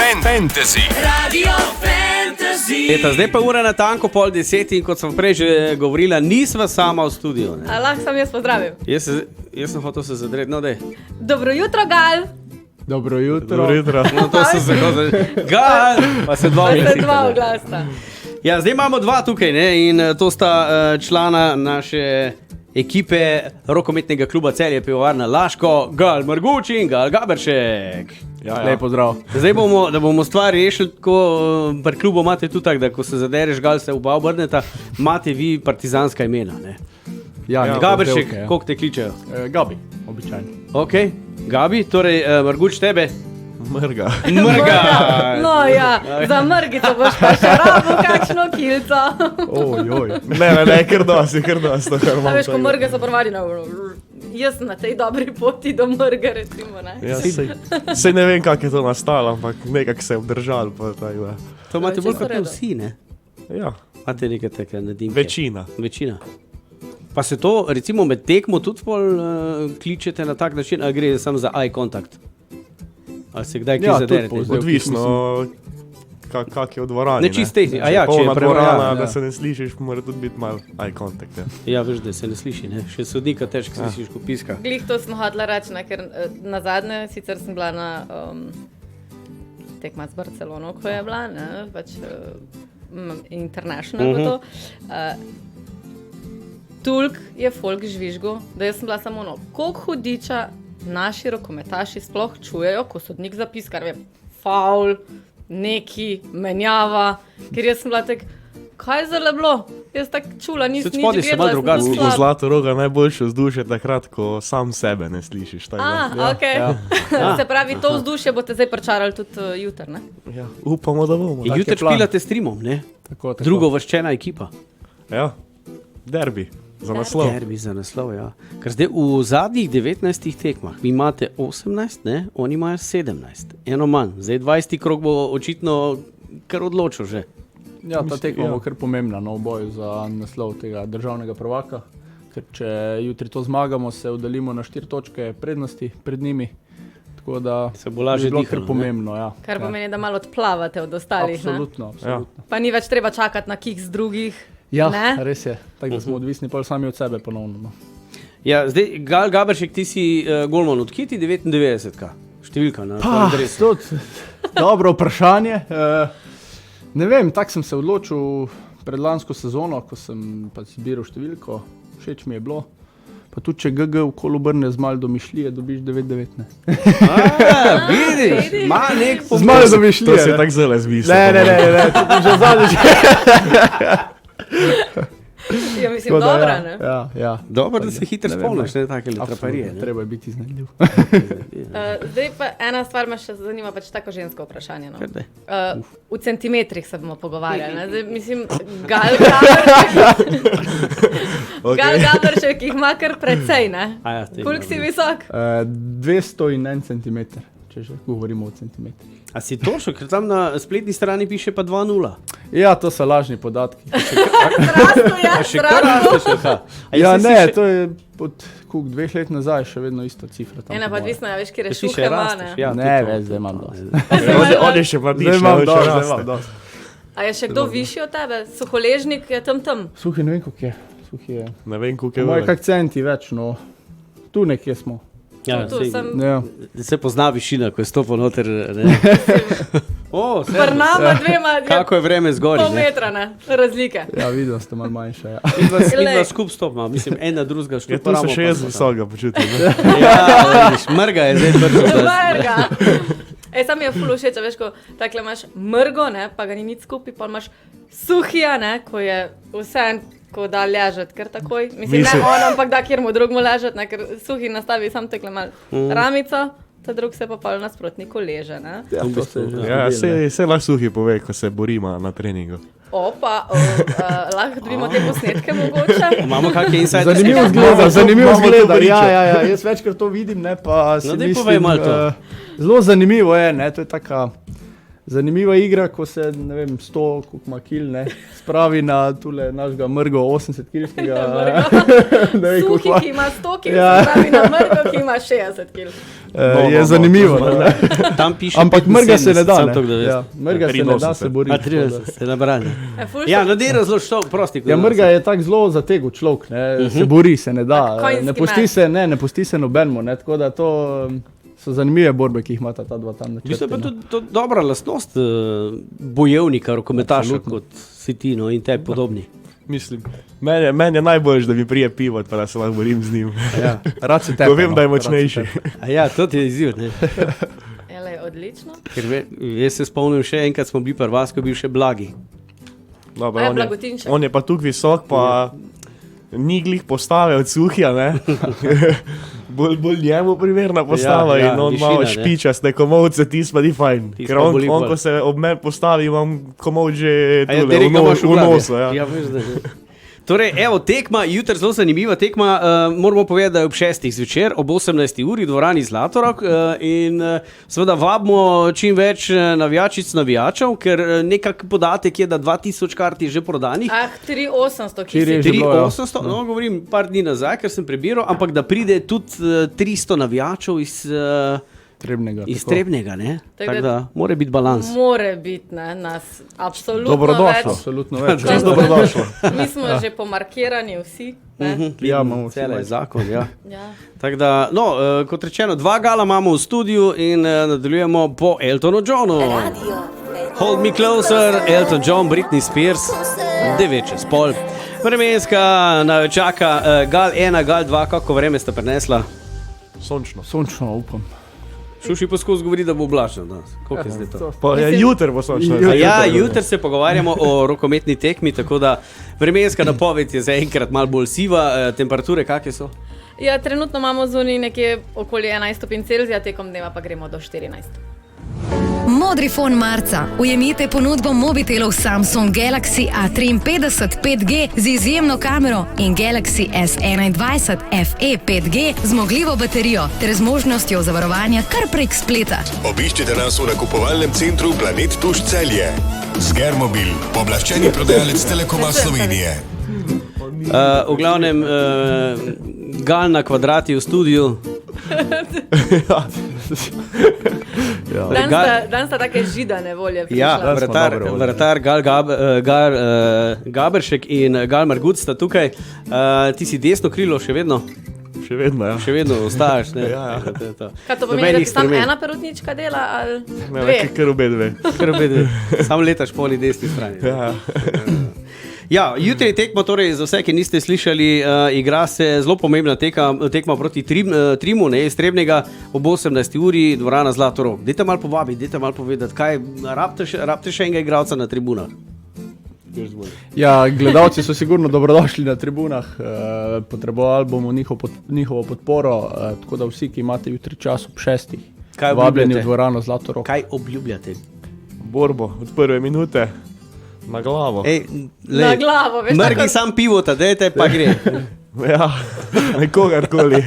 Fantasy. Radio Fantasy. Eta, zdaj pa ura na tanko 9:30 in kot sem prej že govorila, nisva sama v studiu. Ne? Lahko sem jaz pozdravil. Jaz sem hotel se zadreti, no dej. Dobro jutro, Gal. Dobro jutro. Dobro jutro. No to se zelo Gal, pa se dva Pa se vmesnika, dva ne. oglasta. Ja, zdaj imamo dva tukaj, ne? In to sta člana naše ekipe rokometnega kluba Celje Pivovarna Laško, Gal Marguč in Gal Gaberšek. Ja. Lep pozdrav. Zdaj da bomo stvar rešili tako, pri klubu imate tudi tako, da ko se zadereš, Gal se oba obrneta, imate vi partizanska imena, ne? Ja, Gaberšek, ja. koliko te kličejo? Gabi, običajno. Ok, Gabi, torej Marguč tebe. Mrga. Mrga. No ja, za mrgico boš pa še rabo kakšno kilco. Ojoj. Ne, kar dosti, to kar A imam. veš, ko mrge so prvadi na jaz sem na tej dobri poti do mrge, recimo, ne? Ja, sej ne vem, kako je to nastalo, ampak nekako se je obdržal. Pa, tako da. To imate bolj Čisto kot redo. vsi, ne? Ja, Imate nekaj take nadimke. večina. Pa se to recimo med tekmo tudi pol kličete na tak način, ali gre samo za eye contact? Ali se kdaj kje Ja, zaderete? tudi pol. Odvisno, kak je v dvorani. Ne čisto tehnično. A ja, če je polna prevara, dvorana, ja. da se ne slišiš, mora tudi biti malo eye contact. Ja. Ja, veš, da se ne sliši, ne? Še sodnika težko slišiš, ko piska. Glih to sem hotela reči, ne, ker na zadnje sicer sem bila na tekma z Barcelono, ko je bila, ne, pač international bo to. Tulk je folk žvižgal, da jaz sem bila samo ono, koliko hudiča naši rokometaši sploh čujejo, ko sodnik zapiska, vem, faul, neki, menjava, ker jaz sem bila tak, kaj zelo bilo? Jaz tak čula, nisem Saj nič spodaj se malo gledala, drugače sem V slab. Zlatoroga najboljše vzdušje takrat, ko sam sebe ne slišiš. Tako da. Ok. Se pravi, to vzdušje boste zdaj pričarali tudi jutri, ne? Ja, upamo, da bomo. In Tak je jutri plan. špilate s Trimom, ne? Tako. Drugo vrščena ekipa. Ja, derbi za naslov. Derbi za naslov, ja. Ker zdaj v zadnjih 19 tekmah vi imate 18, ne? Oni imajo 17. Eno manj. Zdaj 20. krog bo očitno kar odločil že. Ja, ta tekma Ja. bo kar pomembna v boju za naslov tega državnega prvaka. Ker če jutri to zmagamo, se oddaljimo na 4 točke prednosti pred njimi. Tako da Se bo lažje bi bilo dihalo, kar pomembno, ja. Kar pomeni, da malo odplavate od ostalih, ne? Absolutno. Pa ni več treba čakati na kiks drugih, Ja, ne? res je. Tako da smo odvisni pol sami od sebe ponovno. No. Ja, zdaj Gal Gaberšek, ti si golman od Kiti 99-ka. Številka na tvojem dresu. Tudi dobro vprašanje. Ne vem, tako sem se odločil pred lansko sezono, ko sem pač zbiral številko, všeč mi je bilo. Pa tudi če GG okoli obrne z malo domišljije, dobiš 9-9. Vidiš, ima nek Z malo To domišljije. si ne. tako zelo zmislil. Ne, to bi že zadnjič. Ja, mislim, dobra, ne? Ja. Dobro, da se hitro Ne vem, spomniš, ne take traparije. Absolutno, treba je biti iznajdljiv. Zdaj pa ena stvar me še zanima, pač tako žensko vprašanje. No? Kar daj. V centimetrih se bomo pogovarjali. Ne? Zdaj, mislim, Gal Gaberšek, Gal Gaberšek jih ima kar precej, ne? A ja, te Koliko si imam, visok? 201 cm, če že govorimo o centimetrih. A si točno, ker tam na spletni strani piše pa 2-0. Ja, to so lažni podatki. Zrastu, ja, Še kar zrastu. raste še, ha. A Ja, jaz ne, si še- to je od 2 let nazaj še vedno ista cifra. tam Ena po pa moje. odvisno, ja, veš, kjer je Jaz si šuhe še ima, rasteš. ne? Ja, Ne, tudi to. več, zdaj imam dosti. On je še mladič, Zdaj imam še dosti, zdaj raste. imam dosti. A je še kdo višji od tebe? Suholežnik je tam. Suhi ne vem, koliko je. Suhi je. Ne vem, koliko je Moj velik. kak centi več, no. Tu nekje smo. Ja, Tu sej, sem Ja. se pozna višina, ko je stopil noter. Ne. O, Pr nama dvema je kako je vreme zgori. pol metra, ne? Razlike. Ja, videl ste malo manjša, ja. Midva skup stopma, mislim, ena drugega Ja, štup tu se še jaz visoka počutim. ne. Ja, vidiš, mrga je zdaj brzo. Mrga. Sam mi je ful všeč, a veš, ko takle imaš mrgo, ne, pa ga ni nič skupaj, pa imaš suhija, ne, ko je vse, ko da ležati kar takoj. Mislim, ne on, ampak da kjer mu drugmu ležati, ne, ker suhi nastavi sam takle mal ramico, ta drug se pa pol nasprotniku leže, ne. Ja, to se je že Ja, zgodilo, se lahko suhi pove, ko se borimo na treningu. Opa, lahko dobimo te posnetke mogoče. Imamo kakšne inside? Zanimivo Imamo to zgleda, pričo. ja, jaz večkrat to vidim, ne, pa si No, daj mislim, povej malo to. zelo zanimivo je, ne, to je taka zanimiva igra, ko se, ne vem, 100, koliko ima kil, ne, spravi na tule našega mrgo 80-kilskega. Suhi, ki ima 100 kg, Ja. pravi na mrgo, ki ima 60 kg. je zanimivo. Ne? Tam piše Ampak mrga se ne da. samo Ne? toliko, da veste. Ja, mrga se ne da se boriti. A 30 se nabrali. ful Ja, so- no, dej razloži, prosti. Ja, mrga je tako zelo zategu človek, ne? Se bori, se ne da. konjski Ne pusti se nobenmu, ne? Tako da to so zanimive borbe, ki jih imata ta dva tam na V bistvu je pa črti. tudi to dobra lastnost bojevnika, rokometaša, Absolutno. kot si ti, no, in tebi podobni. Mislim, meni je najbolj, da mi prije pivo, pa da se lahko borim z njim. Ja. Rad se tepe. Ko vem, no, da je rad se močnejši. tepe. A ja, to ti je izziv, ne? Ele, odlično. Ker jaz se spomnim še enkrat, smo bili pri vas, ko je bil še Blagi. Dobro, Ja, on, Blagotinček. on je pa tukaj visok, pa ni glih postave od Suhija, ne? bolj njemu primerna postava Ja, in on višina, malo ne. špičaste komovce, ti pa ni fajn. Tisto Ker pa on, boli bolj. ko se ob meni postavi, imam komov že A ja, tule, direkt ga imaš v glavi. nosu. Ja. Ja, veš, da je. Torej, evo, tekma, jutri zelo zanimiva tekma. Moramo povedati, da je ob 6. zvečer, ob 18. uri, v dvorani Zlatorog. In seveda vabimo čim več navijačic, navijačev, ker nekak podatek je, da 2000 kart je že prodanih. 3800, ki Štiri si je že bilo, ja. 3800, no, govorim par dni nazaj, ker sem prebiral, ampak da pride tudi 300 navijačev Trebnega. iz tako. Trebnega, ne? Tako Tako da mora biti balans. more biti, ne, nas absolutno Dobrodošlo. več. Absolutno več. Čisto dobrodošlo. Mi smo že pomarkirani vsi. Ne? Ja, imamo vsi Cele več. zakon, ja. Ja. Tako da, no, kot rečeno, 2 gala imamo v studiu in nadaljujemo po Eltonu Johnu. Hold me closer, Elton John, Britney Spears, 9:30. Vremenska čaka gal 1, gal 2, kako vreme sta prenesla. Sončno. Sončno upam. Šuši poskus govori, da bo oblačno danes. Koliko je zdaj to? Pa je jutri bo sončno. A ja, jutri se pogovarjamo o rokometni tekmi, tako da vremenska napoved je zaenkrat malo bolj siva. Temperature kakšne so? Ja, trenutno imamo zunaj nekje okoli 11 stopinj Celzija, tekom dneva pa gremo do 14. Modri fon marca. Ujemite ponudbo mobitelov Samsung Galaxy A53 5G z izjemno kamero in Galaxy S21 FE 5G z zmogljivo baterijo ter z možnostjo zavarovanja kar prek spleta. Obiščite nas v nakupovalnem centru Planet Tuš Celje. Zgermobil, pooblaščeni prodajalec Telekoma Slovenije. V glavnem, gal na kvadrati v studiu. Dan sta take židane volje. Ja, prišla. vratar Gaberšek in Gal Margut sta tukaj. Ti si desno krilo še vedno? Še vedno, ja. Še vedno ostaješ, ne? Ja, ja. Kaj to pomeni, da ti samo ena perutnička dela ali Ne, dve? kar obe dve. Sam letaš po desni strani. Ja. Ja, jutri je tekma, torej za vse, ki niste slišali, igra se zelo pomembna tekma proti Trimu, ne, iz Trebnega, ob 18. uri, dvorana Zlatorog. Dajte malo povabiti, dajte malo povedati, kaj rabite še enega igralca na tribunah? Ja, gledalci so sigurno dobrodošli na tribunah, potrebovali bomo njihovo podporo, tako da vsi, ki imate jutri čas ob 6. Kaj vabljeni obljubljate? v dvorano Zlatorog. Kaj obljubljate? Borbo od prve minute na glavo. Ej, Na glavo, veš, Mrgi tako- sam pivota, dajte pa gre. Ja, nekogarkoli.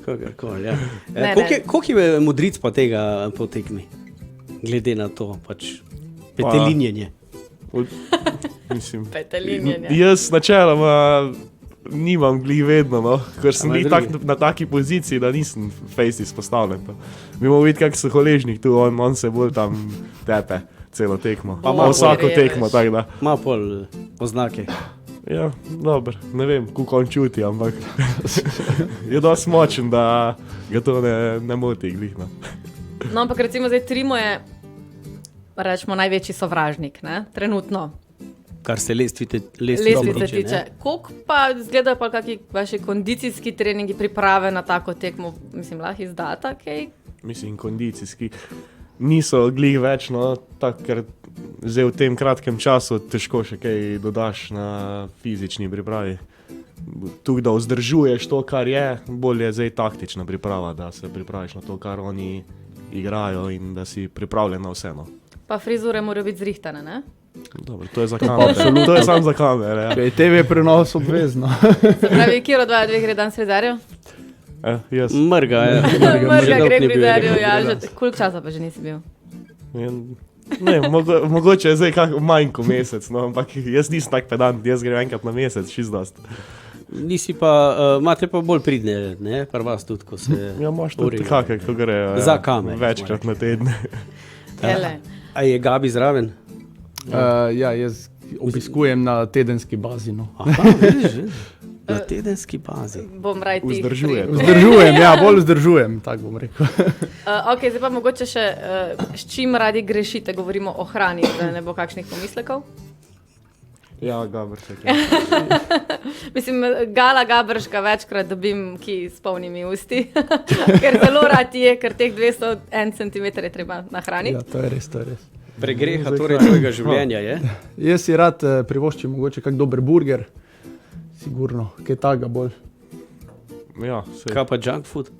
Kogarkoli, ja. Ne, Koliko je modric pa tega po tekmi? Glede na to, pač petelinjenje. Mislim, Petelinjenje. jaz načeloma nimam glih vedno, no, ker sem A imaš glih drugi? na taki poziciji, da nisem face izpostavljen. Pa. Mi bomo videti, kak so hvaležnik tu, on se bolj tam tepe celo tekmo. Pa Pa malo vsako revež. tekmo, tako da. Ima pol oznake. Ja, dobro, ne vem, kako on čuti, ampak je dosti močen, da ga to ne moti glih. No. No, ampak recimo zdaj Trimo je, rečemo, največji sovražnik, ne? Trenutno. Kar se lestvice Tiče. Koliko pa izgledajo pa kakšni vaši kondicijski treningi, priprave na tako tekmo, mislim, lahko izdata kaj? Mislim, kondicijski niso glih več, no, tako, ker zdaj v tem kratkem času težko še kaj dodaš na fizični pripravi. Tu, da vzdržuješ to, kar je, bolje je zdaj taktična priprava, da se pripraviš na to, kar oni igrajo in da si pripravljen na vse. No. Pa frizure morajo biti zrihtane, ne? Dobro, to je za kamere. To je samo za kamere. Ja. TV prenos obvezno. Se pravi, kjer od dve gre dan frizerju? Jaz. Mrga, ja. Mrga dolg gre ni bil. frizerju, ja, že koliko časa pa že nisi bil? Ne, mogoče je zdaj manj kot mesec, no, ampak jaz nisem tak pedant, jaz grem enkrat na mesec, čist dost. nisi pa, imate pa bolj pridne, ne, pri vas tudi, ko se Ja, imaš tudi urijo. kakšne, ko grejo Za kamer, večkrat na teden. Ele. A je Gabi zraven? Ja, jaz obiskujem na tedenski bazi. No. Aha, vidiš, na tedenski bazi. Bom raj ti. Vzdržuje. Vzdržujem, ja, bolj vzdržujem, tako bom rekel. Ok, zdaj pa mogoče še, s čim radi grešite, govorimo o hrani, da ne bo kakšnih pomislekov. Ja, Gabršek. Mislim, Gala Gabrška večkrat dobim ki s polnimi usti, ker zelo rad je, ker teh 201 cm je treba nahraniti. Ja, to je res, to je res. Pregreha torej tvojega življenja je? Jaz si rad privoščim mogoče kak dober burger, sigurno, kaj takega bolj. Ja, se. Kaj pa junk food?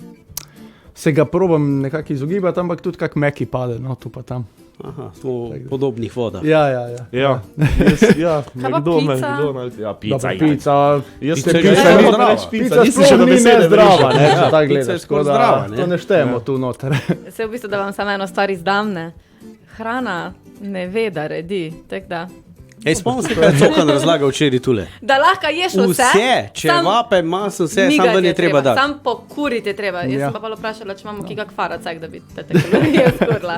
Se ga probam nekako izogibati, ampak tudi kak meki pade, no, tu pa tam. Aha, smo v podobnih vodah. Ja. Ja, ja, Kaj pa McDonald's, pica? McDonald's, ja, pica. Dobra, ja. pica. Jaz Pica se je pica zelo ni zdrava. reč pica, Pica nisi še sploh do ni besede nezdrava, prišel. ne, če Ja, tako pica je gledaš, skoraj tako da zdrava, ne. to ne štejemo tu noter. Se v bistvu, da vam samo eno stvar izdam, ne. Hrana ne ve, da redi, tako da. Ej, spomnim se, kaj je Cokan razlagal včeraj tule. Da lahko ješ vse, Vse, če vape, maso, vse, samo migati ven je treba dati. Sam pokuriti je treba. Jaz Ja. sem pa vprašala, če imamo kikak faracek, da bi te kalorije skurla.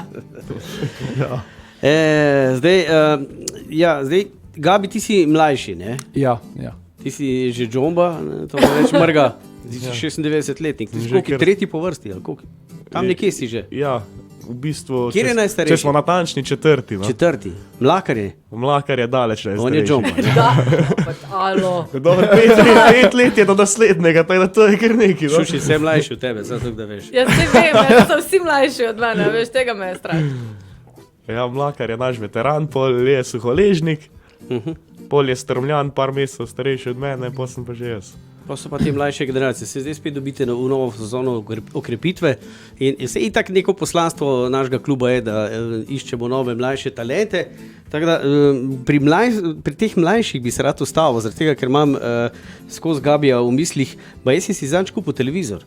Zdaj, Gabi, ti si mlajši, ne? Ja. Ti si že džomba, ne, to reč mrga. Ti si 96-letnik, ti si Že koliko, kar- tretji po vrsti, ali koliko? Tam nekje si že. Ja, v bistvu, Kjer je najstarejši? če smo natančni, četrti. No. Četrti. Mlakar je, Mlakar je daleč on je džomba. ne? Da, alo. Dobro, 5 let je do naslednjega, tako da to je kar neki. No? Šuši, vse mlajši od tebe, zato da veš. Jaz ne vem, da so vsi mlajši od mene, veš, tega me je strah. Ja, Mlakar je naš veteran, pol je suholežnik, pol je strmljan, par mesecev starejši od mene, pol sem pa že jaz. Pa so pa te mlajše generacije, se zdaj spet dobite v novo sezono okrepitve in se itak neko poslanstvo našega kluba je, da iščemo nove mlajše talente. Tako da pri teh mlajših bi se rad ustavil, zaradi tega, ker imam skozi Gabija v mislih, ba jaz si zanj kupil televizor.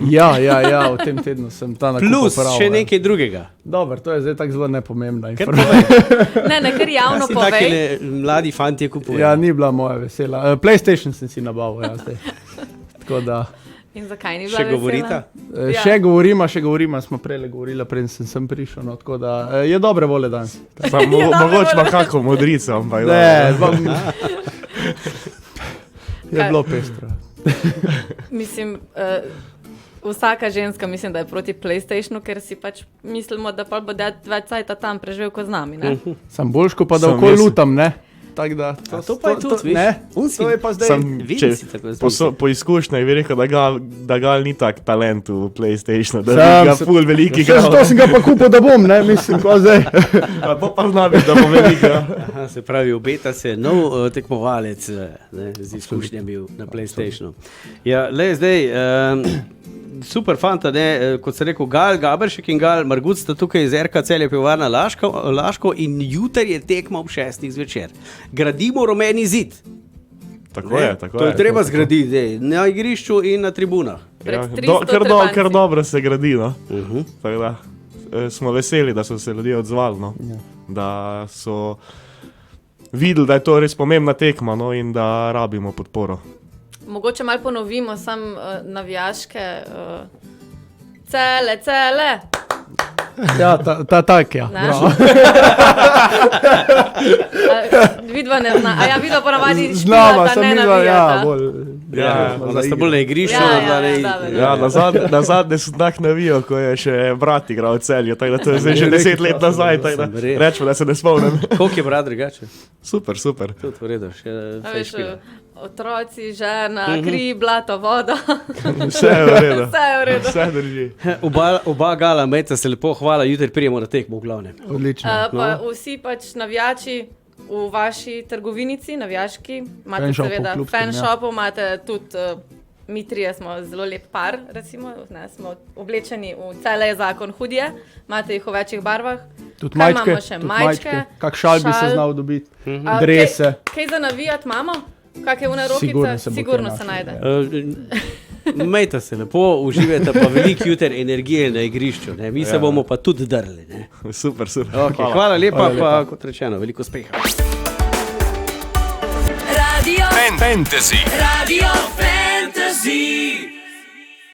Ja, v tem tednu sem ta nakup Plus opravil, še ja. nekaj drugega. Dobro, to je zdaj tako zelo nepomembna Ker informacija. Ne, ker javno si povej. takele mladi fantje kupujejo. Ja, ni bila moja vesela. PlayStation sem si nabavil, ja, zdaj. Tako da, In zakaj ni bila Še vesela? govorita? Ja. še govorima, smo prej govorila, preden sem prišel, no, tako da je dobre vole danes. Samo Ja, mogoče dobro. ima kako modrico, ampak Ne, je Kaj? bilo pestro. Mislim, vsaka ženska mislim, da je proti PlayStationu, ker si pač mislimo, da pa bo več cajta tam preživel kot z nami, ne? Sam boljško pa da Sam okoli jaz- lutam, ne? Tak da, to pa je tudi, viš. ne? On si- To je pa zdaj. Sam, Vidim če, si tako po izkušnjah bi rekel, da Gal ni tak talent v PlayStationu, da Sam bi ga se- ful veliki Zato igral. sem ga pa kupil, da bom, ne? Mislim, ko zdaj. Pa zna biti, da bo veliki. Aha, se pravi, obeta se nov tekmovalec ne, z izkušnjami na PlayStationu. Ja, le zdaj, super fanta, ne, kot se rekel, Gal Gabršek in Gal Marguc sta tukaj iz RK Celje pivovarna Laško in jutri je tekma ob 6. zvečer. Gradimo rumeni zid. Tako je, tako To je. je treba zgraditi zdaj, na igrišču in na tribunah. Pred Ja, 300 kar trebanci. dobro se gradi. No? Tako da, smo veseli, da so se ljudje odzvali, no? Da so videli, da je to res pomembna tekma, no? In da rabimo podporo. Mogoče malo ponovimo sam navijaške cele, cele. Ja, tak, ja. Ne? Bravo. Vidva ne zna, a ja, vidva ponavadi Znama, špilata, sem ne videla, navijata. ja, bolj. Ja, Da sta bolj na igrišču, Ja, da ja, ne. dobro. Ja, na zadnje sem tak navijal, ko je še brat igral v Celju, tako da to je zdaj že 10 let nazaj, tako da Sem verjel. rečemo, da se ne spomnim. Koliko je brat drugače? Super, super. Tudi v redu, še A fej veš, špila. otroci, žena, kri, blato, voda. Vse je v redu. Vse je v redu. Vse drži. Oba Gala, mejca se lepo, hvala, jutri prijemo na tekmo v glavnem. Odlično. Pa vsi pač navijači v vaši trgovinici, navijaški, imate Fanshopu, seveda klubskem, ja. fanshopu, imate tudi, mi trije smo zelo lep par, recimo, ne, smo oblečeni v cele zakon hudje, imate jih v večjih barvah. Tudi Kaj majčke, imamo še? tudi Majčke, Kak šal bi se šal. znal dobiti. A, Drese. Kaj za navijati imamo? Kakšne une rokice? Sigurno se bo Sigurno kaj se našlo, najde. Mejte se lepo, uživajte pa veliko jutri energije na igrišču, ne? Mi se Ja. bomo pa tudi drli. Ne? Super, super. Okay, hvala lepa, pa kot rečeno, veliko uspeha. Radio Fantasy. Radio Fantasy.